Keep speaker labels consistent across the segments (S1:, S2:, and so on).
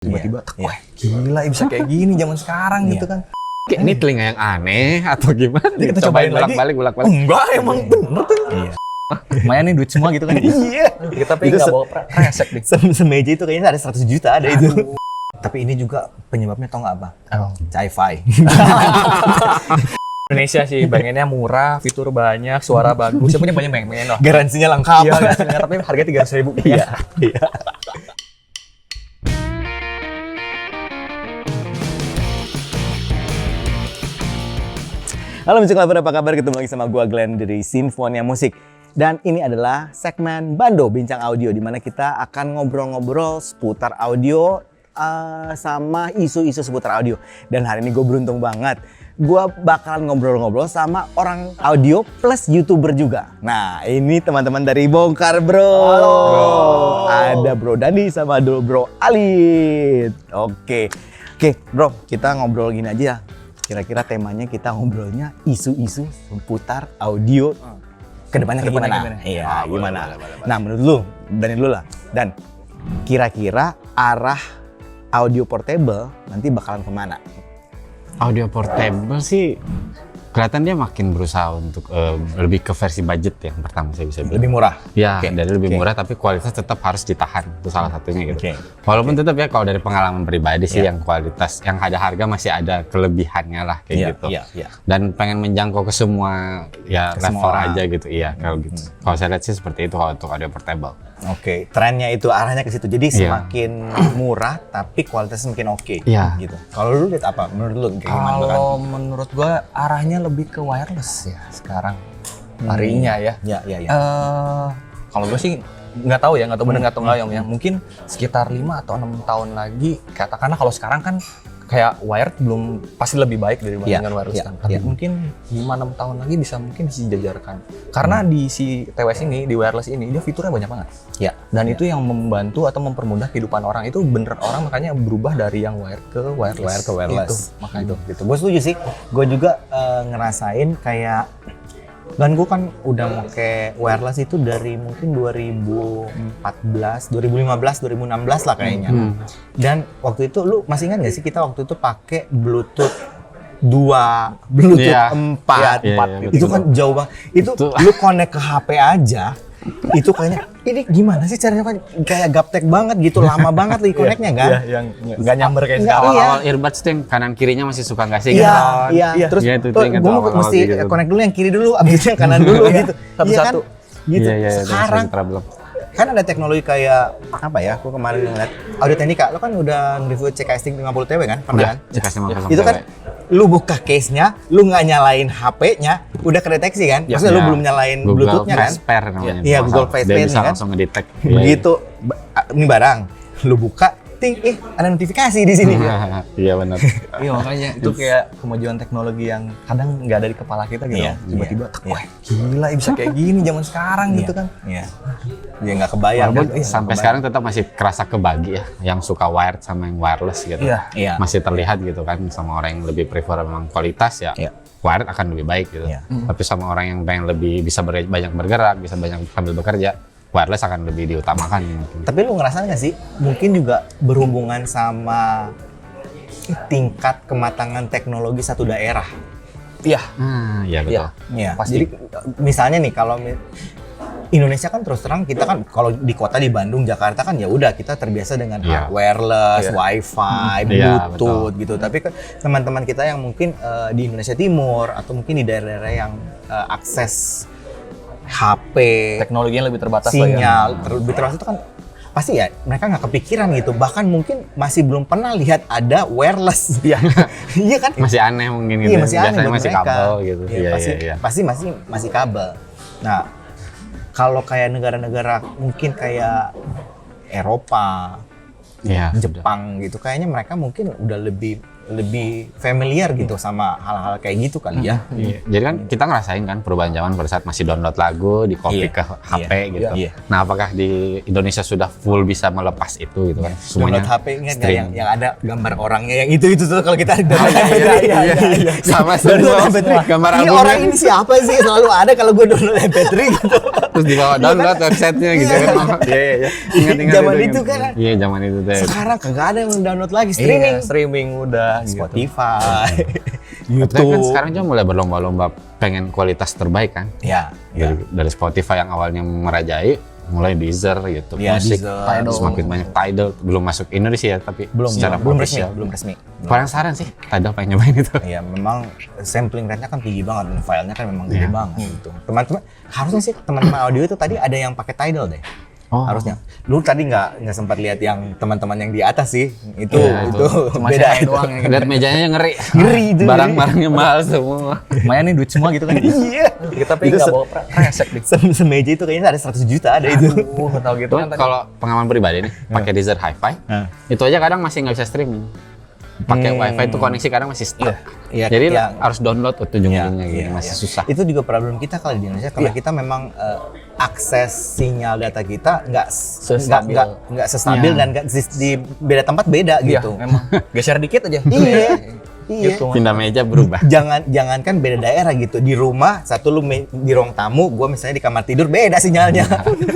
S1: Tiba-tiba, wah gila bisa kayak gini zaman sekarang gitu kan.
S2: Kayak ini telinga yang aneh atau gimana?
S1: Kita cobain lagi.
S2: Bolak-balik.
S1: Enggak, emang bener tuh. Iya. Lumayan nih duit semua gitu kan. Iya. Kita tapi nggak bawa kresek deh.
S3: Semeja itu kayaknya ada 100 juta ada itu. Tapi ini juga penyebabnya tau nggak apa? Hi-Fi.
S1: Indonesia sih, pengennya murah, fitur banyak, suara bagus. Saya punya pengen loh.
S3: Garansinya lengkap.
S1: Iya, garansinya, tapi harganya 300.000.
S3: Iya. Halo Music Lover, apa kabar? Ketemu lagi sama gua Glenn dari Sinfonia Musik. Dan ini adalah segmen Bando Bincang Audio, di mana kita akan ngobrol-ngobrol seputar audio sama isu-isu seputar audio. Dan hari ini gue beruntung banget, gue bakalan ngobrol-ngobrol sama orang audio plus YouTuber juga. Nah, ini teman-teman dari Bongkar Bro.
S1: Halo.
S3: Ada Bro Dandi sama Bro Alit. Oke Bro, kita ngobrol gini aja ya. Kira-kira temanya kita ngobrolnya isu-isu seputar audio. Kedepannya kayak gimana? Iya, gimana? Nah, menurut lu, Dani dulu lah. Dan kira-kira arah audio portable nanti bakalan kemana?
S2: Audio portable sih kelihatan dia makin berusaha untuk lebih ke versi budget yang pertama saya bisa bilang.
S3: Lebih murah?
S2: Ya, dari lebih murah tapi kualitas tetap harus ditahan. Itu salah satunya gitu. Walaupun tetap ya kalau dari pengalaman pribadi sih yang kualitas, yang ada harga masih ada kelebihannya lah kayak gitu. Dan pengen menjangkau ke semua ya
S3: ke
S2: level
S3: semua
S2: aja gitu. Iya, kalau gitu. Kalau saya lihat sih seperti itu kalau untuk audio portable.
S3: Oke, trennya itu arahnya ke situ. Jadi semakin murah tapi kualitasnya semakin oke.
S2: Iya.
S3: Gitu. Kalau lu lihat apa? Menurut lu kayak gimana?
S1: Kalau menurut gua arahnya lebih ke wireless ya sekarang. Larinya ya.
S3: Iya.
S1: Kalau gue sih nggak tahu bener nggak tahu nggak ya. Mungkin sekitar 5 atau 6 tahun lagi, katakanlah kalau sekarang kan kayak wired belum pasti lebih baik dibandingkan wireless kan. Tapi mungkin 5-6 tahun lagi bisa disejajarkan. Karena di si TWS ini, di wireless ini, dia fiturnya banyak banget.
S3: Iya.
S1: Dan itu yang membantu atau mempermudah kehidupan orang. Itu bener orang makanya berubah dari yang wired ke wireless. Itu, makanya
S3: gitu. Gue setuju sih. Gue juga ngerasain kayak, dan gue kan udah pakai wireless itu dari mungkin 2014, 2015, 2016 lah kayaknya. Dan waktu itu lu masih ingat gak sih kita waktu itu pakai Bluetooth 2, Bluetooth 4, itu kan jauh banget. Itu lu connect ke HP aja, itu kayaknya ini gimana sih caranya, kayak gaptek banget gitu, lama banget lagi connect-nya kan?
S1: Iya, yang nggak nyamber kayak sekarang.
S2: Awal-awal earbuds tuh yang kanan kirinya masih suka nggak sih?
S3: Iya. Terus gue mesti connect dulu yang kiri dulu, abis itu yang kanan dulu gitu.
S1: Satu-satu.
S3: Gitu.
S2: Iya,
S3: Sekarang kan ada teknologi kayak apa ya? Aku kemarin ngeliat Audio Technica, lo kan udah nge-review CKS 50TW kan? Pernah kan?
S2: CKS 50TW.
S3: Itu kan lu buka case-nya, lu nggak nyalain HP-nya, udah kedeteksi kan? Maksudnya lu belum nyalain Bluetooth-nya kan?
S2: Google Pair namanya.
S3: Iya, Google Pair
S2: dia bisa
S3: kan?
S2: langsung ngedetect.
S3: Begitu ini barang, lu buka, ting, ada notifikasi di sini.
S2: Iya benar.
S1: Iya, makanya itu kayak kemajuan teknologi yang kadang nggak ada di kepala kita gitu. Tiba-tiba, wah gila bisa kayak gini zaman sekarang gitu kan.
S3: Iya. Ya nggak kebayang.
S2: Walaupun sampai sekarang tetap masih kerasa kebagi ya, yang suka wired sama yang wireless gitu.
S3: Iya.
S2: Masih terlihat gitu kan, sama orang yang lebih prefer memang kualitas ya. Wired akan lebih baik gitu. Tapi sama orang yang pengen lebih bisa banyak bergerak, bisa banyak sambil bekerja, wireless akan lebih diutamakan mungkin.
S3: Tapi lu ngerasa nggak sih, mungkin juga berhubungan sama tingkat kematangan teknologi satu daerah?
S1: Iya.
S2: Iya betul.
S3: Iya.
S1: Pasti.
S3: Jadi misalnya nih kalau Indonesia kan terus terang kita kan kalau di kota di Bandung, Jakarta kan ya udah kita terbiasa dengan wireless, wifi, bluetooth gitu. Tapi kan teman-teman kita yang mungkin di Indonesia Timur atau mungkin di daerah-daerah yang akses HP,
S1: teknologinya lebih terbatas,
S3: sinyal lebih terbatas itu kan pasti ya mereka nggak kepikiran gitu. Bahkan mungkin masih belum pernah lihat ada wireless. Iya kan?
S2: Masih aneh mungkin gitu.
S3: Iya, masih aneh.
S2: Biasanya masih
S3: mereka.
S2: Kabel gitu.
S3: Iya, pasti masih kabel. Nah, kalau kayak negara-negara mungkin kayak Eropa, Jepang gitu, kayaknya mereka mungkin udah lebih familiar gitu sama hal-hal kayak gitu kali ya.
S2: Jadi kan kita ngerasain kan perubahan zaman pada saat masih download lagu, di copy ke HP gitu. Nah, apakah di Indonesia sudah full bisa melepas itu gitu kan?
S3: Semuanya download HP ingat nggak yang ada gambar orangnya yang itu tuh kalau kita download MP3.
S2: Sama semua gambar
S3: ini orang ini siapa sih, selalu ada kalau gue download MP3 gitu.
S2: Terus dibawa download websitenya gitu kan. Iya. Ingat
S3: Zaman itu kan.
S2: Iya, zaman itu tuh.
S3: Sekarang kagak ada yang download lagi,
S1: Iya, streaming udah gitu.
S3: Spotify,
S2: Tapi
S3: YouTube.
S2: kan sekarang juga mulai berlomba-lomba pengen kualitas terbaik kan.
S3: Ya, ya.
S2: Dari Spotify yang awalnya merajai, mulai Deezer, YouTube
S3: Ya,
S2: Music,
S3: Deezer.
S2: semakin banyak Tidal, belum masuk Indonesia tapi secara
S3: belum resmi,
S2: official.
S3: belum resmi.
S2: Penasaran sih, Tidal pengen nyobain itu.
S3: Ya memang sampling rate-nya kan tinggi banget, dan filenya kan memang gede banget gitu. Teman-teman, harusnya sih teman-teman audio itu tadi ada yang pakai Tidal deh.
S2: Oh.
S3: Harusnya. Lu tadi nggak sempat lihat yang teman-teman yang di atas sih. Itu
S2: Iya,
S3: itu
S1: Cuma
S3: beda.
S1: saya doang yang
S2: Lihat mejanya ngeri.
S3: Ngeri itu.
S2: Barang-barangnya mahal semua.
S1: lumayan nih duit semua gitu kan.
S3: Iya.
S1: Kita tapi
S3: Itu
S1: nggak bawa kresek deh.
S3: Semeja itu kayaknya ada 100 juta ada itu.
S1: Tahu gitu
S2: Tuh,
S1: kan tadi.
S2: kalau pengalaman pribadi nih, pakai Deezer Hi-Fi, itu aja kadang masih nggak bisa streaming. Pakai WiFi itu koneksi kadang masih stuck.
S3: Iya,
S2: Jadi
S3: iya.
S2: harus download ujung-ujungnya gitu,
S3: Iya,
S2: masih
S3: iya.
S2: susah.
S3: Itu juga problem kita kalau di Indonesia karena kita memang akses sinyal data kita
S1: Sestabil.
S3: nggak sestabil dan nggak di beda tempat beda
S1: Iya,
S3: gitu.
S1: memang geser dikit aja.
S3: Iya. Iya.
S1: Gitu.
S2: Pindah meja berubah.
S3: Jangankan beda daerah gitu, di rumah satu lu di ruang tamu, gua misalnya di kamar tidur beda sinyalnya.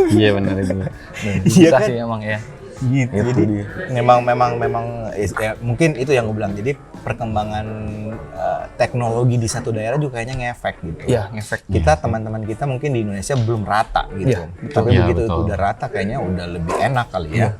S2: Iya benar itu.
S3: Iya
S1: Susah
S3: kan?
S1: sih emang ya.
S3: Gitu.
S1: Itu
S3: Jadi
S1: dia.
S3: memang ya, mungkin itu yang gue bilang. Jadi perkembangan teknologi di satu daerah juga kayaknya ngefek gitu.
S1: Iya, ngefek.
S3: Kita teman-teman kita mungkin di Indonesia belum rata gitu.
S1: Iya,
S3: Tapi
S2: Iya,
S3: begitu
S2: betul.
S3: udah rata kayaknya udah lebih enak kali ya.
S1: Iya.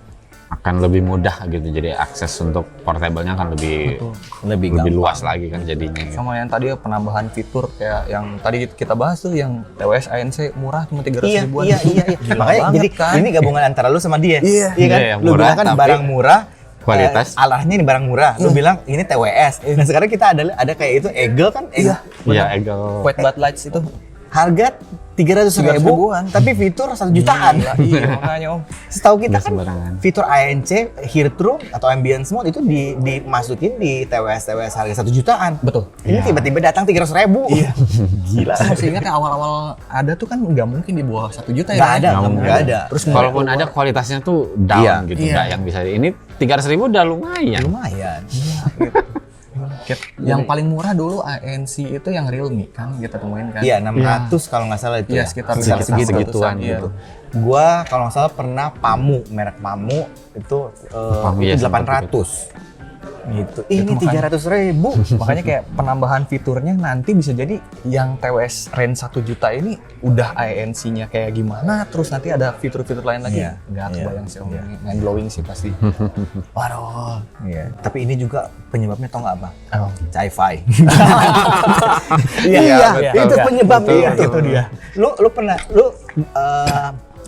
S2: Akan lebih mudah gitu, jadi akses untuk portable-nya akan lebih
S3: Lebih gampang.
S2: luas lagi kan jadinya. Gitu.
S1: Sama yang tadi penambahan fitur kayak yang tadi kita bahas tuh yang TWS ANC murah cuma 300
S3: Iya,
S1: ribuan.
S3: iya.
S1: Gila
S3: Makanya
S1: banget
S3: jadi
S1: kan.
S3: ini gabungan antara lu sama dia.
S1: Iya.
S3: kan?
S2: Iya, yang
S3: Lu
S2: murah,
S3: bilang kan
S2: tapi
S3: barang murah,
S2: kualitas.
S3: alahnya ini barang murah. Lu bilang ini TWS. Nah, sekarang kita ada kayak itu Eagle kan?
S1: Iya.
S2: Iya, Eagle.
S1: White Bud Lights itu
S3: Harga 300
S1: ribuan.
S3: tapi fitur 1 jutaan.
S1: Iya, makanya Om.
S3: Setahu kita
S2: Nggak
S3: kan
S2: sembarangan.
S3: fitur ANC, heat room atau ambience mode itu dimasukin di TWS harga 1 jutaan.
S1: Betul.
S3: Ini tiba-tiba datang 300 ribu. Iya. Gila.
S1: Saya masih ingat yang awal-awal ada tuh kan nggak mungkin di bawah 1 juta ya.
S3: Nggak
S1: Kan?
S3: ada,
S2: Nggak
S3: nggak ada.
S1: Terus
S2: Walaupun ada kualitasnya tuh down
S3: Iya.
S2: gitu,
S1: Iya.
S2: nggak yang bisa. Ini 300.000 udah lumayan.
S3: Lumayan.
S1: yang paling murah dulu ANC itu yang Realme kan kita temuin kan.
S3: Iya, 600 kalau nggak salah itu.
S1: Iya,
S3: ya.
S1: sekitar
S2: segituan
S1: iya.
S2: gitu.
S3: Gua kalau nggak salah pernah merek Pamu itu
S2: Pamu,
S3: itu
S2: iya,
S3: 800. Gitu. Ini
S1: makanya.
S3: 300 ribu.
S1: Makanya kayak penambahan fiturnya nanti bisa jadi yang TWS range 1 juta ini udah ANC-nya kayak gimana, terus nanti ada fitur-fitur lain lagi.
S3: Iya,
S1: Nggak
S3: iya,
S1: kebayang sih Om,
S3: iya.
S1: mind blowing sih pasti. Waduh.
S3: Iya. Tapi ini juga penyebabnya tau nggak apa?
S1: Oh.
S3: Sci-fi.
S1: Iya,
S3: itu
S1: betul.
S3: penyebabnya
S1: Betul,
S3: itu.
S1: itu dia.
S3: Lu pernah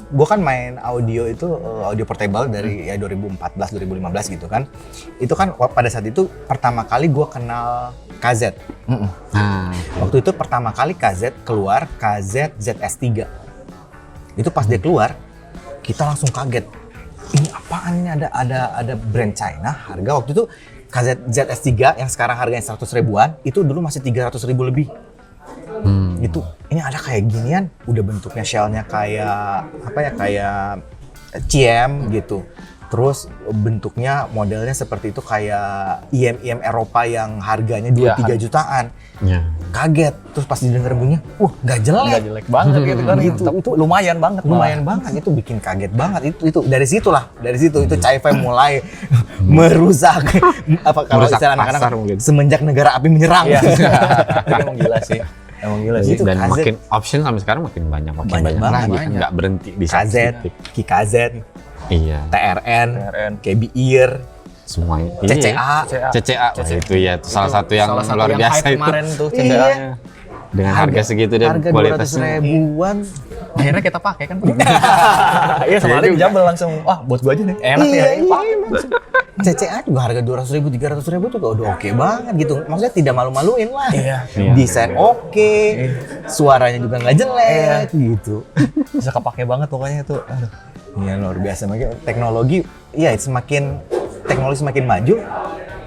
S3: gue kan main audio itu audio portable dari ya 2014 2015 gitu kan. Itu kan pada saat itu pertama kali gue kenal KZ.
S2: Nah,
S3: Waktu itu pertama kali KZ keluar, KZ ZS3. Itu pas dia keluar, kita langsung kaget. Ini apaan ini, ada brand China, harga waktu itu KZ ZS3 yang sekarang harganya 100 ribuan, itu dulu masih 300 ribu lebih. Itu ini ada kayak ginian, udah bentuknya shellnya kayak apa ya, kayak CM gitu. Terus bentuknya modelnya seperti itu kayak IM Eropa yang harganya 2-3 jutaan.
S2: ya.
S3: Kaget, terus pas didengar bunyinya, nggak jelek.
S1: Nggak jelek banget gitu kan. Itu lumayan banget.
S3: Lumayan banget, itu bikin kaget banget. Itu dari situ itu Sci-Fi mulai merusak apa kalau
S2: Merusak
S3: istilah anak-anak
S2: pasar mungkin.
S3: semenjak negara api menyerang.
S1: Iya. Tapi emang gila sih. Emang gila sih.
S3: Itu
S2: Dan
S3: KZ.
S2: makin option sampai sekarang makin banyak
S3: Banyak
S2: banget
S3: banget,
S2: lagi kan,
S1: banyak.
S2: nggak berhenti di satu
S3: KZ,
S2: titik.
S3: KKZ,
S2: Iya,
S3: TRN,
S1: TRN.
S3: KB Ear,
S2: semuanya.
S3: CCA.
S2: CCA, wah, itu ya itu salah satu yang
S1: Salah satu
S2: luar
S1: yang
S2: biasa
S1: hype
S2: itu.
S1: kemarin tuh
S3: Iya.
S1: CCA.
S2: Dengan harga segitu dan
S3: harga
S2: kualitasnya.
S3: 200 ribuan.
S1: Akhirnya kita pakai kan. Iya, sama ada dijambel langsung. Wah, buat gua aja nih. Enak ya.
S3: CCA juga harga 200 ribu, 300 ribu juga udah oke banget gitu. Maksudnya tidak malu-maluin lah.
S1: Iya.
S3: Desain oke, suaranya juga nggak jelek gitu.
S1: Bisa kepake banget pokoknya itu. Aduh.
S3: Iya, luar biasa. Makanya teknologi, iya teknologi semakin maju,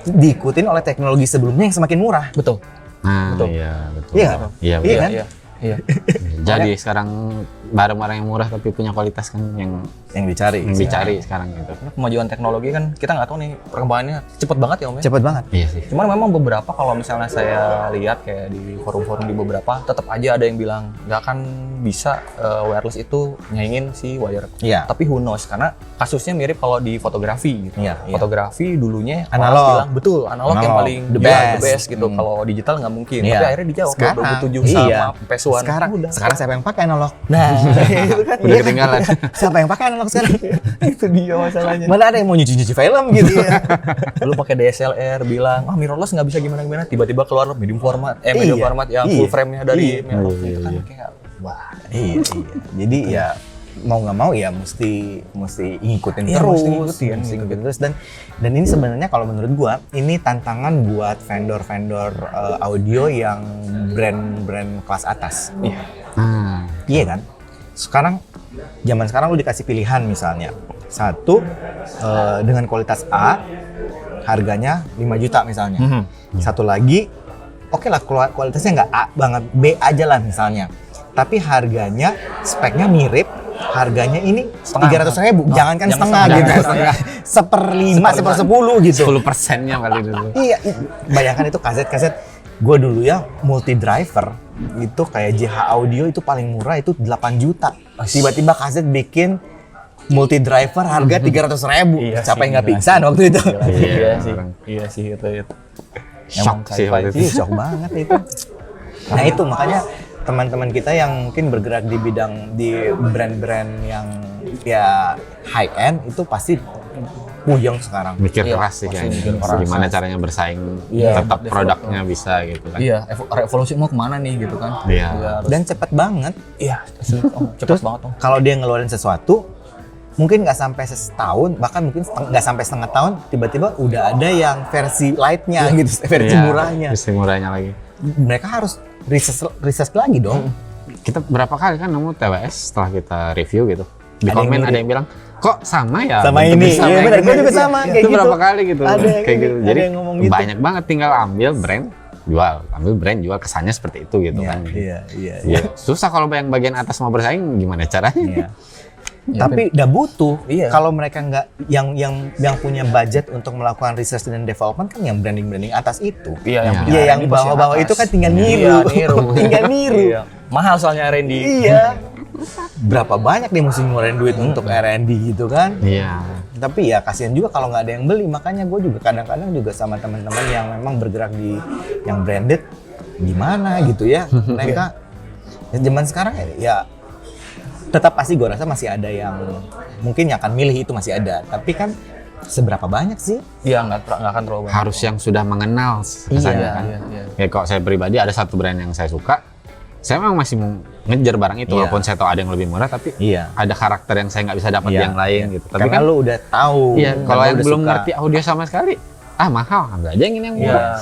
S3: diikutin oleh teknologi sebelumnya yang semakin murah.
S1: Betul.
S2: Nah,
S1: Betul.
S2: iya betul.
S3: Iya.
S2: Iya,
S3: Iya
S2: betul.
S3: kan?
S1: Iya. Iya.
S2: Jadi sekarang barang-barang yang murah tapi punya kualitas kan yang
S3: dicari.
S2: Sekarang gitu.
S1: Kemajuan teknologi kan kita nggak tahu nih perkembangannya cepet banget ya Om ya.
S3: Cepet banget.
S2: Iya sih.
S1: Cuman memang beberapa kalau misalnya saya lihat kayak di forum-forum di beberapa tetap aja ada yang bilang nggak akan bisa wireless itu nyaingin si wire.
S3: Iya.
S1: Tapi who knows karena kasusnya mirip kalau di fotografi gitu.
S3: Iya, iya.
S1: Fotografi dulunya orang
S3: Analog.
S1: bilang betul analog yang
S3: Analog.
S1: paling
S3: The
S1: the
S3: best.
S1: best gitu. Kalau digital nggak mungkin.
S3: Iya.
S1: Tapi akhirnya dijawab
S3: Sekarang,
S1: 2007
S3: iya.
S1: sama PS1.
S3: Sekarang siapa yang pakai analog?
S1: Nah, itu kan
S2: Udah ketinggalan.
S3: Siapa yang pakai analog sekarang?
S1: itu dia masalahnya.
S3: Mana ada yang mau nyuci film gitu ya?
S1: Dulu pakai DSLR bilang, mirrorless nggak bisa gimana-gimana. Tiba-tiba keluar medium format yang full frame-nya dari Merlot. Itu kan kayak, wah.
S3: Iya. Jadi ya mau nggak mau ya mesti ngikutin
S1: Iya,
S3: terus,
S1: mesti ngikutin
S3: terus dan ini sebenarnya kalau menurut gua ini tantangan buat vendor-vendor audio yang brand kelas atas.
S1: Iya.
S3: Iya kan? Zaman sekarang lu dikasih pilihan misalnya. Satu dengan kualitas A harganya 5 juta misalnya. Satu lagi oke lah kualitasnya nggak A banget, B aja lah misalnya. Tapi harganya speknya mirip, harganya ini 300.000, jangankan setengah gitu. Seperlima, sepersepuluh gitu.
S2: 10%-nya kali dulu.
S3: Iya, bayangkan itu kaset-kaset. Gue dulu ya multi driver itu kayak JH Audio itu paling murah itu 8 juta. Tiba-tiba kaset bikin multi driver harga 300.000.
S1: Iya
S3: Siapa
S1: sih,
S3: yang nggak
S1: gila
S3: pingsan waktu itu?
S1: Iya sih itu.
S2: Shock sih waktu itu.
S3: Shock banget itu. Nah itu makanya teman-teman kita yang mungkin bergerak di bidang di brand-brand yang ya high end itu pasti puyeng sekarang.
S2: Mikir
S1: Iya,
S2: keras sih
S1: pasti
S2: kayaknya.
S1: mikir keras.
S2: Gimana caranya bersaing
S1: Iya,
S2: tetap
S1: develop.
S2: produknya bisa gitu kan.
S1: Iya, revolusi mau kemana nih gitu kan?
S2: Iya.
S3: Dan cepet banget.
S1: Iya, cepet banget Om.
S3: Kalau dia ngeluarin sesuatu mungkin nggak sampai setahun, bahkan mungkin nggak sampai setengah tahun, tiba-tiba udah ada yang versi lightnya gitu, versi
S2: Iya,
S3: murahnya.
S2: Versi murahnya lagi.
S3: Mereka harus research lagi dong.
S2: Kita berapa kali kan nemu TWS setelah kita review gitu. Di
S3: Ada yang
S2: komen ada
S3: mirip.
S2: yang bilang, kok sama ya?
S3: Sama
S2: bentuknya
S3: ini. Iya,
S2: yang
S3: benar, gue
S2: ini?"
S3: juga sama, kayak
S2: Itu
S3: gitu.
S2: berapa kali gitu.
S3: Ada yang
S2: kayak gitu.
S3: ada
S2: Jadi
S3: yang ngomong gitu.
S2: banyak banget tinggal ambil brand, jual. Ambil brand, jual, kesannya seperti itu gitu kan.
S3: Iya.
S2: Ya, susah kalau yang bagian atas mau bersaing gimana caranya?
S3: Iya. Tapi udah butuh.
S1: Iya.
S3: Kalau mereka nggak yang punya budget untuk melakukan research dan development kan yang branding atas itu.
S1: Iya, yang
S2: Iya.
S1: punya
S3: Iya, yang
S1: R&D
S3: di
S1: pasti
S3: bawah-bawah
S1: atas.
S3: itu kan tinggal
S1: Iya,
S3: niru.
S1: niru.
S3: Tinggal niru.
S1: Iya. Mahal soalnya R&D.
S3: Iya. Berapa banyak nih mesti ngeluarin duit untuk R&D gitu kan?
S2: Iya.
S3: Tapi ya kasihan juga kalau nggak ada yang beli. Makanya gue juga kadang-kadang juga sama teman-teman yang memang bergerak di yang branded gimana gitu ya. Mereka zaman sekarang ya tetap pasti gue rasa masih ada yang mungkin yang akan milih itu masih ada. Tapi kan seberapa banyak sih?
S1: Iya, nggak akan terlalu banyak.
S2: Harus yang sudah mengenal kesannya
S3: Iya,
S2: kan.
S1: iya.
S2: Ya kalau saya pribadi ada satu brand yang saya suka, saya memang masih mau ngejar barang itu
S3: Iya.
S2: walaupun saya tahu ada yang lebih murah, tapi
S3: Iya.
S2: ada karakter yang saya nggak bisa dapat di
S3: Iya,
S2: yang lain
S3: iya.
S2: gitu. Tapi
S3: Karena
S2: kan
S3: lu udah tahu.
S2: iya,
S3: dan
S2: kalau
S3: lu
S2: yang
S3: udah
S2: belum
S3: suka.
S2: ngerti audio sama sekali, mahal, ambil aja yang ini yang
S1: Iya.
S2: murah.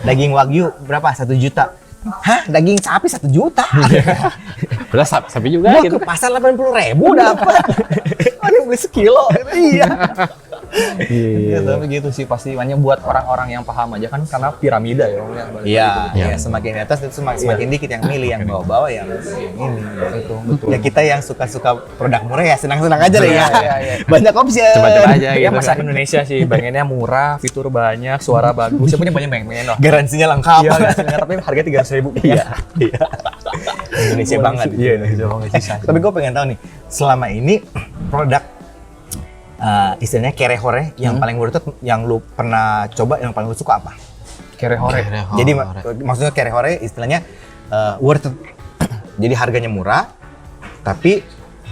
S3: Daging wagyu berapa? 1 juta. Hah? Daging sapi 1 juta?
S2: Udah sapi juga
S3: Gua
S2: gitu.
S3: ke pasar 80.000 dapat. Ada yang beli sekilo. Iya.
S1: Iya, tapi gitu sih pasti hanya buat orang-orang yang paham aja kan karena piramida ya Om ya. Balik
S3: Iya,
S1: lagi
S3: iya.
S2: Iya.
S3: Semakin di atas itu semakin dikit yang milih, yang bawah-bawah yang ini.
S1: Itu betul.
S3: Ya kita yang suka-suka produk murah ya senang-senang aja lah ya.
S1: Iya.
S3: Banyak opsi.
S2: Coba-coba aja
S1: Ya
S2: gitu.
S1: masyarakat Indonesia sih pengennya murah, fitur banyak, suara bagus. Siapa yang pengen loh.
S3: Garansinya lengkap.
S1: Iya, tapi harga 300.000.
S3: Iya. Indonesia banget.
S1: Iya, Indonesia banget sih.
S3: Tapi gue pengen tahu nih, selama ini produk istilahnya kerehore yang paling worth it, yang lu pernah coba, yang paling lu suka apa?
S1: Kerehore.
S3: Jadi maksudnya kerehore istilahnya worth it. Jadi harganya murah, tapi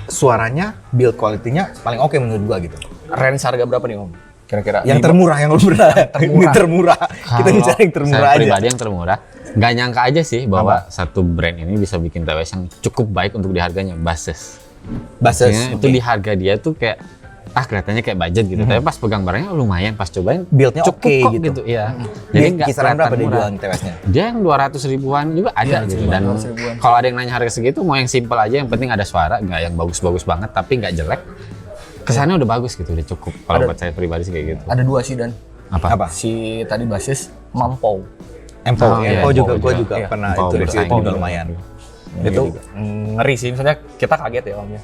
S3: suaranya, build quality-nya paling oke menurut gua gitu.
S1: Range harga berapa nih Om? Kira-kira?
S3: Yang termurah yang lu pernah. Ini termurah. Kita
S2: Kalau
S3: bicara yang termurah
S2: saya
S3: aja.
S2: pribadi yang termurah, nggak nyangka aja sih bahwa satu brand ini bisa bikin TWS yang cukup baik untuk di harganya, Bases.
S3: Basis.
S2: Itu di harga dia tuh kayak kelihatannya kayak budget gitu, tapi pas pegang barangnya lumayan, pas cobain
S3: Build-nya
S2: cukup
S3: oke
S2: kok
S3: gitu.
S2: gitu. Iya. Jadi nggak
S3: Kisaran berapa dia
S2: kelihatan
S3: jualan
S2: murah.
S3: TWS-nya?
S2: Dia yang 200 ribuan juga ada
S1: Iya,
S2: gitu.
S1: cuma
S2: Dan
S1: 200 ribuan.
S2: kalau ada yang nanya harga segitu, mau yang simple aja, yang penting ada suara, nggak yang bagus-bagus banget tapi nggak jelek. Kesannya udah bagus gitu, udah cukup. Kalau buat saya pribadi sih kayak gitu.
S1: Ada dua sih Dan.
S3: Apa?
S1: Si tadi basis Mampou.
S3: Empo.
S2: Oh, iya,
S3: Empo juga,
S2: Empo
S3: gue
S2: juga.
S3: juga
S1: Iya.
S3: pernah
S2: Empo
S3: itu review
S2: bersaing
S3: itu juga
S2: juga.
S3: lumayan.
S1: Itu ngeri sih, misalnya kita kaget ya Om ya.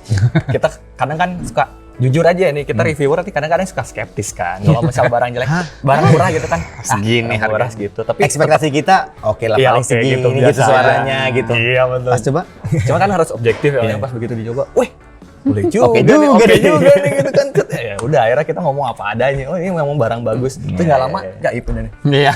S1: Kita kadang kan suka jujur aja nih, kita reviewer nanti kadang-kadang suka skeptis kan. Kalau misal barang jelek, barang murah gitu kan.
S2: Segini
S1: Murah
S2: harga
S1: gitu. Tapi
S3: Ekspektasi kita oke lah,
S1: iya,
S3: paling
S1: oke,
S3: segini
S1: gitu,
S3: gitu
S1: biasa.
S3: suaranya gitu.
S1: Iya betul.
S3: Pas coba,
S1: Cuma kan harus objektif ya, pas begitu dicoba, wih, boleh juga,
S3: Oke
S1: nih,
S3: juga
S1: oke
S3: nih.
S1: juga nih gitu kan. Ya udah akhirnya kita ngomong apa adanya. Oh ini memang barang bagus. Itu nggak lama, nggak itu nih.
S2: Iya.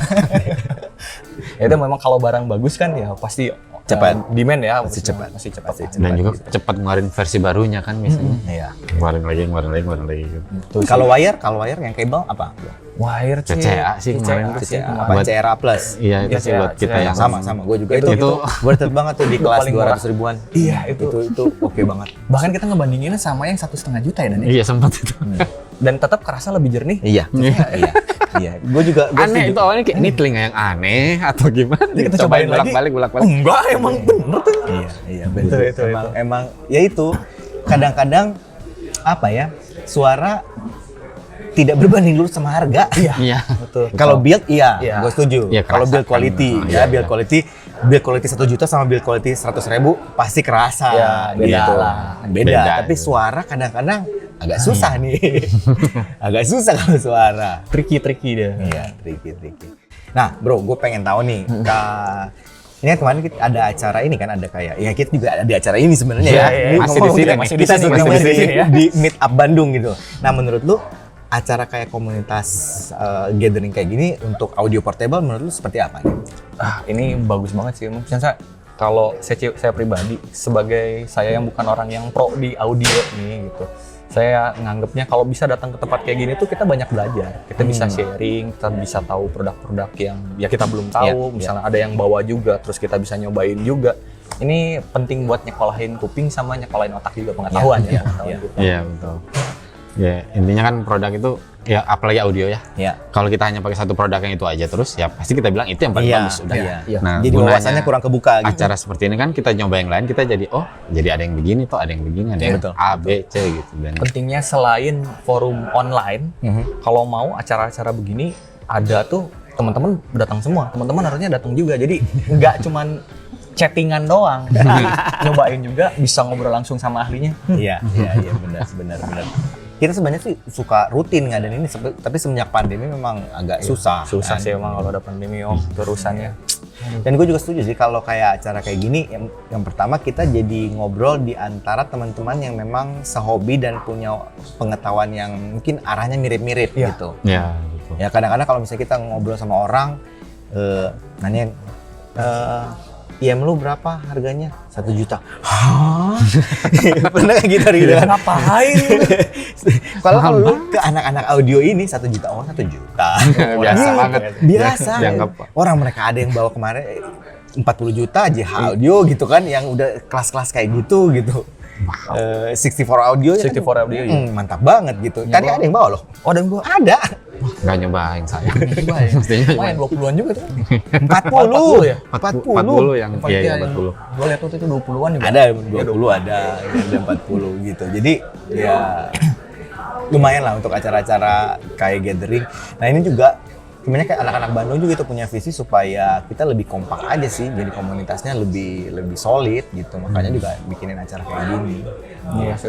S1: Ya itu memang kalau barang bagus kan ya pasti
S3: Cepat.
S1: demand ya,
S3: Pasti cepat.
S1: Masih cepat.
S2: Dan juga cepat ngeluarin versi barunya kan biasanya.
S3: Iya.
S2: Ngeluarin lagi gitu.
S3: Kalau wire yang kabel apa?
S1: Wire
S2: CCA sih kemarin tuh
S1: sih
S2: sih.
S3: Apa
S2: Buat-
S3: CRA Plus?
S2: Iya itu
S1: Iya,
S2: sih buat kita
S1: CCA.
S2: yang
S3: Sama, gue juga itu
S2: Itu-
S3: worth it banget tuh di kelas
S1: paling
S3: 200 ribuan.
S1: Iya, itu.
S3: Itu oke banget.
S1: Bahkan kita ngebandinginnya sama yang 1,5 juta ya Dan.
S2: Iya sempat itu.
S1: Dan tetap kerasa lebih jernih.
S3: Iya. Iya. Gue juga
S2: Aneh itu awalnya kayak ini telinga yang aneh atau gimana?
S1: Kita
S2: Cobain
S1: cobain lagi.
S2: bolak-balik.
S1: Enggak, emang bener tuh.
S3: Iya,
S1: Betul, itu.
S3: Emang ya itu kadang-kadang apa ya, suara tidak berbanding lurus sama harga.
S2: Iya.
S1: Betul.
S3: Kalau build iya,
S1: Iya.
S3: gue setuju.
S2: Iya,
S3: Kalau
S2: kerasa
S3: build quality
S2: kan.
S3: ya,
S2: Iya,
S3: build quality 1 juta sama build quality 100.000 pasti kerasa.
S1: Iya, beda
S3: gitu.
S1: lah.
S3: Beda.
S2: Beda.
S3: Tapi suara kadang-kadang agak susah nih. Agak susah kalau suara.
S1: Tricky dia.
S3: Iya, tricky. Nah, bro, gue pengen tahu nih, ini kemarin kita ada acara ini kan, ada kayak, ya kita juga ada di acara ini sebenarnya
S1: Iya,
S3: ya.
S1: iya,
S3: Ini
S2: masih
S3: ngomong
S2: di sini,
S3: kita-
S2: masih
S3: kita
S1: di sini,
S3: sebenarnya
S1: masih di sini ya.
S3: di Meet Up Bandung gitu. Nah, menurut lu acara kayak komunitas gathering kayak gini untuk audio portable menurut lu seperti apa nih?
S1: Ini bagus banget sih. Misalnya kalau saya pribadi sebagai saya yang bukan orang yang pro di audio nih gitu. Saya nganggapnya kalau bisa datang ke tempat kayak gini tuh kita banyak belajar. Kita bisa sharing, kita bisa tahu produk-produk yang ya kita belum tahu. Misalnya ada yang bawa juga, terus kita bisa nyobain juga. Ini penting buat nyekolahin kuping sama nyekolahin otak juga, pengetahuan ya. Pengetahuan gitu.
S2: Iya betul. Ya intinya kan produk itu ya apalagi audio ya.
S3: Ya.
S2: Kalau kita hanya pakai satu produk yang itu aja terus ya pasti kita bilang itu yang paling bagus udah.
S3: Iya.
S2: Nah,
S3: Jadi
S2: gunanya
S3: wawasannya kurang kebuka gitu.
S2: acara seperti ini kan kita nyoba yang lain kita jadi oh jadi ada yang begini toh ada yang begini ada yang
S3: Betul.
S2: A B C gitu dan
S1: Pentingnya selain forum online, kalau mau acara-acara begini ada tuh teman-teman datang semua. Teman-teman harusnya datang juga. Jadi nggak cuman chattingan doang, nyobain juga bisa ngobrol langsung sama ahlinya.
S3: Iya, benar. Kita sebenarnya sih suka rutin ngadain ini, tapi semenjak pandemi memang agak susah.
S1: Susah
S3: kan?
S1: sih emang kalau ada pandemi Om, terusannya.
S3: Dan gue juga setuju sih kalau kayak acara kayak gini, yang pertama kita jadi ngobrol di antara teman-teman yang memang sehobi dan punya pengetahuan yang mungkin arahnya mirip-mirip
S1: Iya.
S3: gitu.
S2: ya gitu.
S3: Ya kadang-kadang kalau misalnya kita ngobrol sama orang, nanya, IM lu berapa harganya? 1 juta. Hah? Pernah kayak gitu kan?
S1: Ngapain?
S3: Kalau lu ke anak-anak audio ini 1 juta, 1 juta.
S2: Biasa
S3: Gitu.
S2: banget.
S3: Biasa.
S2: Dianggap.
S3: Orang mereka ada yang bawa kemarin 40 juta aja audio gitu kan, yang udah kelas-kelas kayak gitu. 64 audio ya
S1: 64 audio, iya.
S3: mantap banget gitu. Tadi ada yang bawa loh.
S1: Oh dan gua
S3: Ada.
S2: Nggak nyobain saya.
S1: lumayan
S2: Mestinya
S1: 20-an juga tuh.
S3: 40
S1: ya?
S2: 40 yang
S1: Iya,
S2: iya
S1: yang
S2: 40.
S1: Gua lihat waktu itu 20-an juga.
S3: Ada 20, ada 40 gitu. Jadi ya lumayan lah untuk acara-acara kayak gathering. Nah ini juga sebenarnya kayak anak-anak Bandung juga itu punya visi supaya kita lebih kompak aja sih, jadi komunitasnya lebih solid gitu. Makanya juga bikinin acara kayak gini.
S1: Iya sih.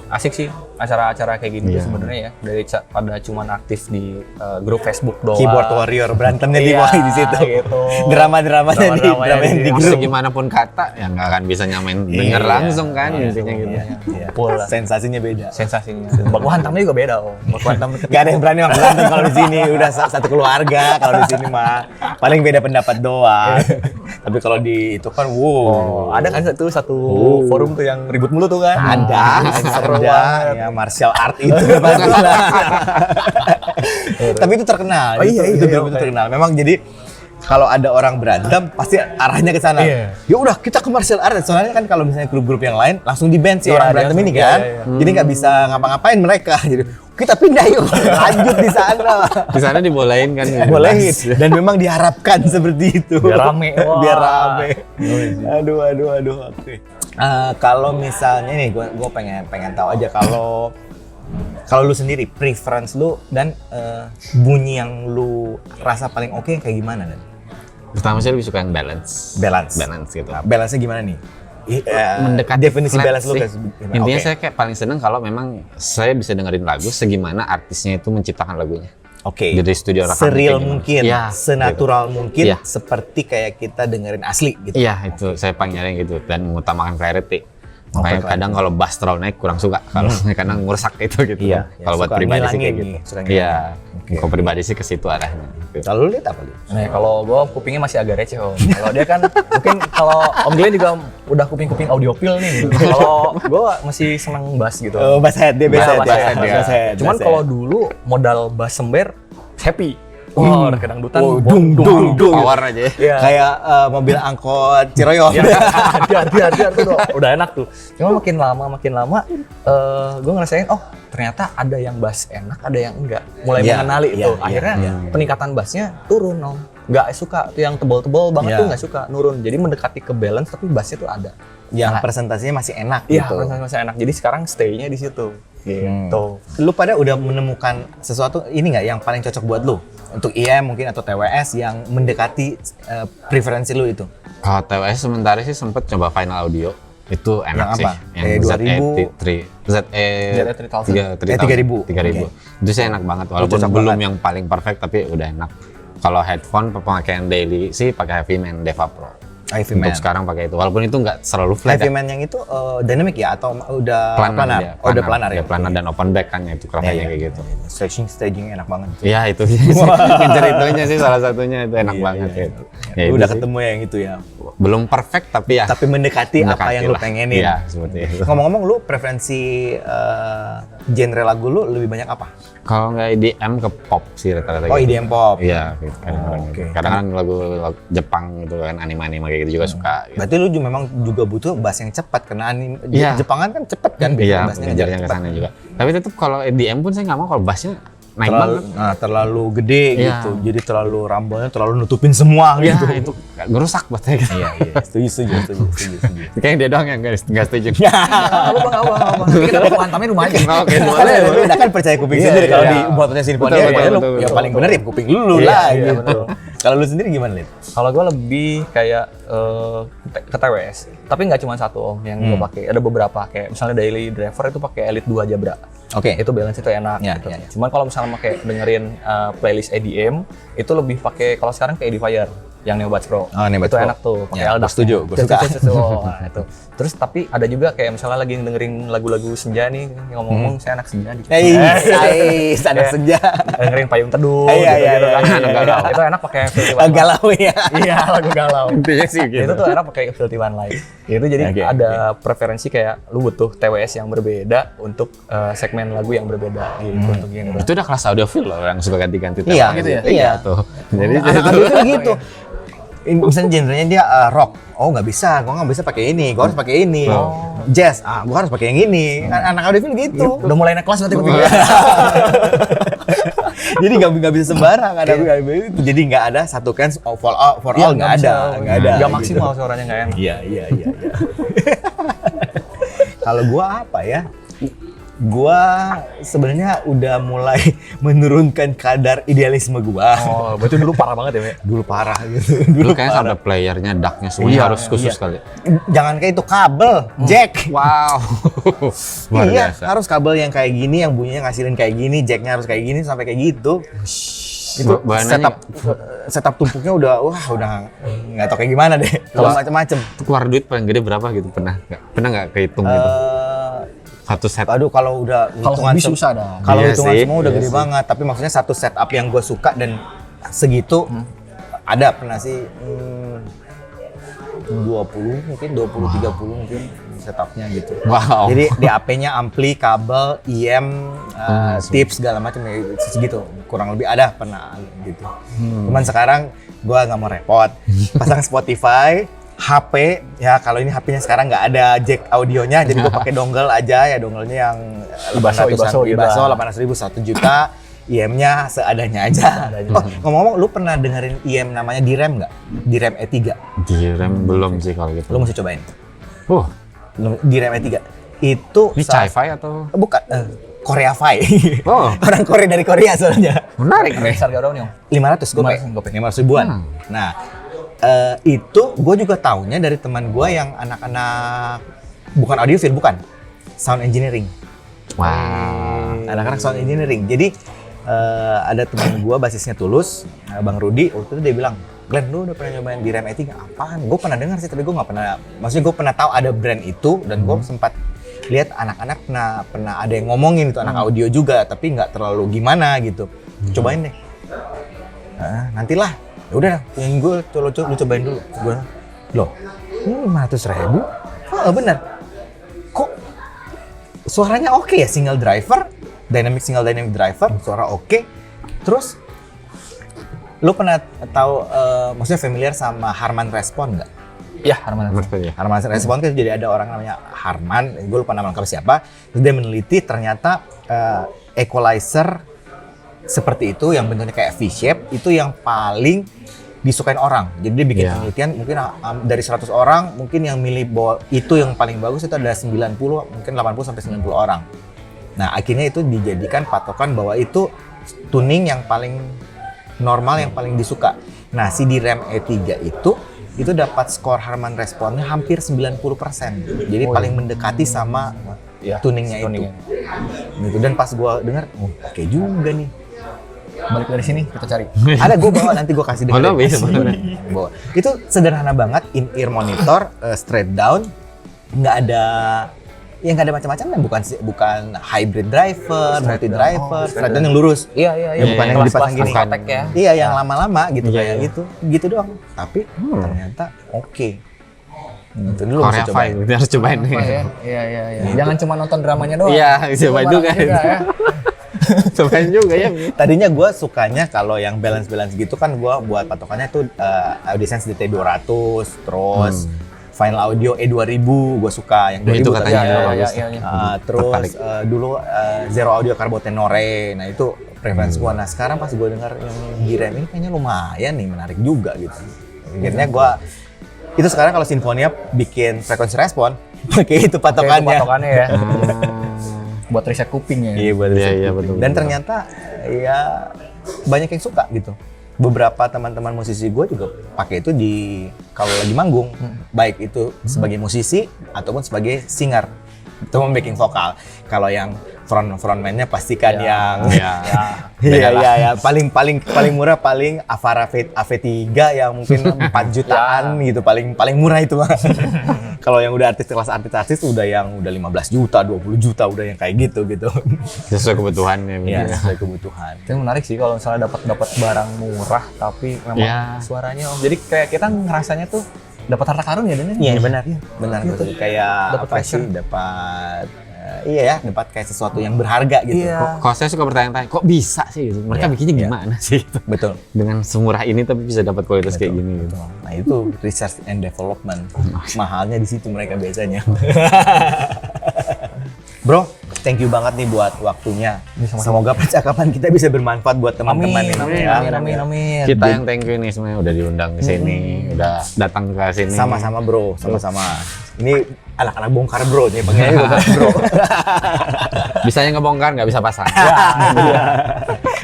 S1: Asik sih acara-acara kayak gini
S2: Iya.
S1: tuh sebenarnya ya. Pada cuman aktif di grup Facebook doang.
S3: Keyboard warrior berantemnya di
S1: Iya,
S3: bawah di situ.
S1: gitu.
S3: Drama-dramanya di
S1: Drama-dramanya
S3: grup.
S2: Mau gimana pun kata ya nggak akan bisa nyamain denger
S3: Iya.
S2: langsung kan intinya gitu.
S3: Iya.
S1: Full lah.
S3: Sensasinya beda.
S1: Sensasinya. Baku hantamnya juga beda Om. Baku hantam
S3: Gak ada yang berani mah berantem kalau di sini, udah satu keluarga. Kalau di sini mah paling beda pendapat doang. Tapi kalau di itu kan wow.
S1: ada kan satu forum tuh yang ribut mulu tuh kan.
S3: Ada
S1: Seru banget.
S3: ya martial art itu pastilah. Tapi itu terkenal.
S1: Oh, iya,
S3: itu
S1: iya,
S3: betul terkenal. Memang jadi kalau ada orang berantem pasti arahnya ke sana.
S1: Iya.
S3: Ya udah kita ke martial art. Soalnya kan kalau misalnya grup-grup yang lain langsung di ban si
S1: Iya,
S3: orang
S1: dia
S3: berantem ini
S1: langsung,
S3: kan.
S1: iya, iya.
S3: Jadi nggak bisa ngapa-ngapain mereka. Jadi kita pindah yuk, lanjut di sana.
S2: Di sana dibolehin kan.
S3: Bolehin. Dan memang diharapkan seperti itu.
S1: Biar rame. Wah.
S3: Biar rame. Aduh. Oke. Kalau misalnya nih, gue pengen tahu aja kalau lu sendiri preference lu dan bunyi yang lu rasa paling oke kayak gimana dan?
S2: Pertama sih lebih suka yang balance
S3: Balance
S2: gitu.
S3: Nah, balance-nya gimana nih?
S2: mendekati
S3: definisi
S2: flat
S3: balance lu
S2: sih.
S3: kayak gimana?
S2: Intinya
S3: Oke.
S2: saya kayak paling seneng kalau memang saya bisa dengerin lagu segimana artisnya itu menciptakan lagunya.
S3: Oke.
S2: Jadi studio rekaman
S3: Seril
S2: kayak gimana.
S3: mungkin,
S2: Iya,
S3: senatural mungkin,
S2: Iya.
S3: seperti kayak kita dengerin asli gitu.
S2: Iya itu saya panggilnya gitu dan mengutamakan clarity. Makanya kadang kalau bass terlalu naik kurang suka, kalau kadang ngerusak itu gitu.
S3: Iya,
S2: Kalau buat
S3: suka
S2: pribadi sih kayak
S3: ngilangin
S2: gitu.
S3: nih, suka
S2: Iya.
S3: Oke.
S2: Kalau pribadi sih ke situ arahnya. Gitu.
S3: Kalau lu lihat apa lu?
S1: Nah, kalau gue kupingnya masih agak receh Om. Kalau dia kan mungkin kalau Om Glenn juga udah kuping-kuping audiophile nih. Kalau gue masih seneng bass gitu.
S3: Oh, bass head dia
S1: Bass
S3: bass head.
S1: head,
S3: ya.
S1: bass
S3: Bass head,
S1: Cuman
S3: bass
S1: kalau
S3: head.
S1: dulu modal bass sember happy. Wah, ada kedangdutan.
S3: Oh, dung dung dung.
S2: Power aja ya.
S1: Iya.
S3: Kayak mobil angkot Ciroyom.
S1: Dia tuh udah enak tuh. Cuma makin lama gue ngerasain ternyata ada yang bass enak, ada yang enggak. Mulai
S3: Iya,
S1: mengenali
S3: iya,
S1: itu.
S3: iya,
S1: Akhirnya
S3: iya.
S1: peningkatan bassnya turun Om. Nggak suka tuh yang tebal-tebal banget
S3: Iya.
S1: tuh nggak suka, nurun. Jadi mendekati ke balance tapi bassnya tuh ada.
S3: Yang
S1: Nah,
S3: presentasinya masih enak
S1: Iya,
S3: gitu.
S1: masih enak. Jadi sekarang stay-nya di situ. Gitu.
S3: Lu pada udah menemukan sesuatu ini nggak yang paling cocok buat lu? Untuk IM mungkin atau TWS yang mendekati preferensi lu itu?
S2: Kalau TWS sementara sih sempet coba Final Audio. Itu enak
S3: Yang
S2: sih.
S3: apa?
S2: ZE
S3: 3000.
S2: 3000. Itu sih enak banget walaupun
S3: cocok
S2: belum
S3: banget.
S2: yang paling perfect tapi udah enak. Kalau headphone pemakaian daily sih pakai Heavyman Deva Pro.
S3: Heavy
S2: Untuk
S3: Man.
S2: sekarang pakai itu walaupun itu nggak selalu flat
S3: Heavy
S2: ya.
S3: Man yang itu dynamic ya atau udah
S2: Planar
S3: planar?
S2: dia,
S3: Oh, udah planar ya?
S2: Dia planar dan open back kan itu kerangkanya kayak gitu.
S3: Staging enak banget.
S2: Iya itu sih. Ngejar itunya sih salah satunya itu enak banget gitu. Ya,
S3: Lu
S2: itu
S3: udah
S2: sih.
S3: ketemu yang itu ya.
S2: Belum perfect tapi ya
S3: Tapi mendekati apa yang lu
S2: lah.
S3: pengenin.
S2: Iya, seperti itu.
S3: Ngomong-ngomong, lu preferensi genre lagu lu lebih banyak apa?
S2: Kalau nggak EDM ke pop sih rata-rata.
S3: Oh,
S2: gitu.
S3: EDM pop.
S2: Iya, gitu. Kadang-kadang
S3: oke.
S2: gitu. Kadang-kadang lagu Jepang gitu kan, anime-anime kayak gitu juga suka. Gitu.
S3: Berarti lu memang juga butuh bass yang cepat karena
S2: Iya.
S3: Jepangan kan cepet kan
S2: Iya,
S3: bassnya
S2: ngejarnya ke
S3: cepat.
S2: sana juga. Tapi tetap kalau EDM pun saya nggak mau kalau bassnya naik
S3: terlalu,
S2: banget.
S3: terlalu gede
S2: Iya.
S3: gitu. Jadi terlalu rumble-nya terlalu nutupin semua
S2: Iya,
S3: gitu.
S2: itu ngerusak buat saya. Gitu.
S3: Iya. Setuju.
S2: Kayaknya dia doang yang nggak setuju.
S1: Apa. Kita mau hantamin rumah aja.
S2: Oke,
S3: Boleh, lu udah kan percaya kuping
S1: Iya,
S3: sendiri kalau
S1: iya.
S3: di buatnya sinfonia
S2: Betul,
S3: ya, lu
S2: betul,
S3: yang
S2: betul.
S3: paling bener ya kuping lu
S1: Iya,
S3: lah
S1: iya,
S3: gitu. Kalau lu sendiri gimana, Lid?
S1: Kalau gue lebih kayak ke TWS, tapi nggak cuma satu Om yang gue pakai. Ada beberapa kayak misalnya Daily Driver itu pakai Elite 2 Jabra.
S3: Oke.
S1: Itu balance itu enak.
S3: Iya,
S1: gitu.
S3: iya, iya.
S1: Cuman kalau misalnya pakai dengerin playlist EDM, itu lebih pakai kalau sekarang ke Edifier yang Neobuds Pro.
S3: Oh, Neobuds
S1: itu
S3: Pro.
S1: enak tuh pakai
S3: Ya,
S1: LDAC.
S3: gua setuju, gua suka.
S1: Itu. Terus tapi ada juga kayak misalnya lagi dengerin lagu-lagu senja nih, ngomong-ngomong saya anak senja dikit.
S3: Ada senja.
S1: Dengerin Payung Teduh
S3: Iya,
S1: gitu-gitu
S3: iya,
S1: kan.
S3: iya,
S1: Anak
S3: iya.
S1: galau. Itu enak pakai Filthy One Light.
S3: Galau ya.
S1: Iya, lagu galau.
S2: Intinya sih gitu.
S1: Itu tuh enak pakai Filthy One Light. Itu jadi
S3: Oke,
S1: ada preferensi kayak lu butuh TWS yang berbeda untuk segmen lagu yang berbeda gitu untuk genre.
S2: Itu udah kelas audiophile loh yang suka ganti-ganti
S3: Iya,
S2: tema
S3: gitu ya?
S2: Iya
S3: Iya.
S2: tuh. Jadi
S3: Anak-anak itu gitu. Misalnya genrenya dia rock, oh nggak bisa, gua nggak bisa pakai ini, gua harus pakai ini. Jazz, gua harus pakai yang ini. Anak audiophile gitu.
S1: Udah mulai naik kelas berarti
S3: Jadi nggak bisa sembarang ada itu. Jadi nggak ada satu kan for all nggak ada.
S1: Nggak maksimal suaranya nggak enak.
S3: Iya. Kalau gua apa ya? Gua sebenarnya udah mulai menurunkan kadar idealisme gua.
S1: Oh, berarti dulu parah banget ya, Be?
S3: Dulu parah gitu.
S2: dulu kayaknya sampai playernya, ducknya semuanya
S3: Iya,
S2: harus khusus
S3: iya.
S2: kali.
S3: Jangan kayak itu kabel, jack.
S2: Wow. Luar
S3: Iya,
S2: biasa.
S3: harus kabel yang kayak gini, yang bunyinya ngasilin kayak gini, jacknya harus kayak gini sampai kayak gitu. Itu
S2: Bahannya
S3: setup tumpuknya udah nggak tahu kayak gimana deh. Kalau macem-macem.
S2: itu keluar duit paling gede berapa gitu pernah nggak kehitung gitu satu set.
S3: Aduh, kalau udah
S1: Kalau
S3: hitungan
S1: habis susah dah.
S3: Kalau
S2: Iya
S3: hitungan
S2: sih,
S3: semua udah
S2: iya
S3: gede
S2: sih.
S3: banget. Tapi maksudnya satu setup yang gue suka dan segitu ada pernah sih 20 mungkin 20-30 mungkin setupnya gitu.
S2: Wow.
S3: Jadi DAP-nya ampli, kabel, IM, tips segala macam ya segitu. Kurang lebih ada pernah gitu. Cuman sekarang gue nggak mau repot. Pasang Spotify, HP ya kalau ini HP-nya sekarang nggak ada jack audionya, jadi gue pakai dongle aja ya, dongle-nya yang
S1: Ibaso gitu.
S3: 800.000 1 juta. IM-nya seadanya aja. Oh, ngomong-ngomong, lu pernah dengerin IM namanya DRAM nggak? DRAM E3.
S2: Direm belum sih kalau gitu.
S3: Lu mesti cobain. DRAM E3. Itu
S2: Ini Chi-Fi atau?
S3: bukan Korea Fi.
S2: Oh.
S3: Orang Korea dari Korea soalnya.
S2: Menarik nih.
S1: Harga berapa nih, Om?
S3: 500 GoPay.
S1: 500 GoPay.
S3: 500 ribuan. Nah, itu gue juga taunya dari teman gue yang anak-anak bukan audiophile, bukan sound engineering. Anak-anak sound engineering. Jadi ada teman gue basisnya Tulus, Bang Rudi. Waktu itu dia bilang, Glenn, lu udah pernah nyobain di Rem E3 nggak? Apaan? Gue pernah dengar sih, tapi gue nggak pernah. Maksudnya gue pernah tahu ada brand itu, dan gue sempat lihat anak-anak pernah ada yang ngomongin itu, anak audio juga, tapi nggak terlalu gimana gitu. Cobain deh. Nantilah. Ya udah, yang gue lu cobain dulu. Gue, loh, ini 500.000? Oh bener. Kok suaranya oke ya, single driver, single dynamic driver, suara oke. Terus, lu pernah tahu, maksudnya familiar sama Harman Respond nggak?
S1: Iya, Harman
S3: Respond kan jadi ada orang namanya Harman, gue lupa nama lengkap siapa. Terus dia meneliti ternyata equalizer seperti itu yang bentuknya kayak V-shape itu yang paling disukain orang. Jadi dia bikin penelitian mungkin dari 100 orang mungkin yang milih bahwa itu yang paling bagus itu ada 90, mungkin 80 sampai 90 orang. Nah, akhirnya itu dijadikan patokan bahwa itu tuning yang paling normal, yang paling disuka. Nah, si di Rem E3 itu dapat skor Harman Respondnya hampir 90%. Jadi paling mendekati sama tuningnya itu. Gitu. Dan pas gue dengar, oke juga nih.
S1: Balik dari sini kita cari.
S3: Ada, gue bawa, nanti gue kasih dengerin.
S2: Bisa.
S3: Bawa. Itu sederhana banget, in-ear monitor, straight down, nggak ada macam-macam, bukan hybrid driver, multi driver, straight down yang lurus.
S1: Iya.
S3: Bukan yang dipasang gini.
S1: Ya.
S3: Iya, yang lama-lama gitu kayak gitu doang. Tapi ternyata oke. Itu dulu
S2: Korea Five, kita harus cobain nih.
S1: Iya. Jangan cuma nonton dramanya doang.
S2: Iya, cobain juga.
S1: Ya.
S2: Cobain juga ya.
S3: Tadinya gue sukanya kalau yang balance gitu kan gue buat patokannya tuh AudioSense DT200, terus Final Audio E2000 gue suka yang 2000
S2: itu katanya bagus.
S3: Terus dulu Zero Audio Carbo Tenore, nah itu preference gue. Nah sekarang pas gue dengar yang G-Rem ini kayaknya lumayan nih, menarik juga gitu. Akhirnya gue itu sekarang kalau Sinfonia bikin frekuensi respon pakai itu patokannya.
S1: Ya. Buat riset kuping ya.
S3: Iya, buat riset kuping.
S2: betul.
S3: Dan ternyata ya banyak yang suka gitu. Beberapa teman-teman musisi gue juga pakai itu kalau lagi manggung, baik itu sebagai musisi ataupun sebagai singer, itu backing vokal. Kalau yang frontman-nya pastikan yang paling murah paling Avara AV3 yang mungkin 4 jutaan gitu, paling murah itu mah. Kalau yang udah kelas artis udah yang udah 15 juta, 20 juta udah yang kayak gitu.
S2: Sesuai kebutuhannya.
S3: Iya, sesuai kebutuhan.
S1: Itu menarik sih kalau misalnya dapat barang murah tapi memang suaranya jadi kayak kita ngerasanya tuh dapat harta karun ya, Dan?
S3: Iya, benar. Betul. Kayak
S1: dapat
S3: apa sih? Dapat kayak sesuatu yang berharga gitu.
S1: Iya.
S2: Kok saya suka bertanya-tanya, kok bisa sih gitu? Mereka bikinnya gimana sih? Gitu.
S3: Betul.
S2: Dengan semurah ini tapi bisa dapat kualitas kayak gini gitu.
S3: Nah, itu research and development. Mahalnya di situ mereka biasanya. Bro, thank you banget nih buat waktunya. Semoga percakapan kita bisa bermanfaat buat teman-teman ini.
S1: Amin.
S2: Kita yang thank you nih semuanya udah diundang ke sini, udah datang ke sini.
S3: Sama-sama bro, sama-sama. Ini anak-anak bongkar bro nih, panggilnya bongkar bro.
S2: Bisanya ngebongkar, nggak bisa pasang.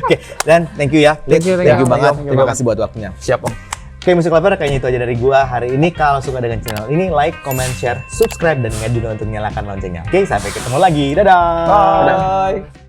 S3: Oke, dan thank you ya.
S2: Thank you
S3: banget.
S2: Thank you.
S3: Terima kasih buat waktunya.
S1: Siap, Om.
S3: Oke, Musik Lover, kayaknya itu aja dari gua hari ini. Kalau suka dengan channel ini, like, comment, share, subscribe, dan ingat juga untuk nyalakan loncengnya. Oke, sampai ketemu lagi. Dadah!
S1: Bye!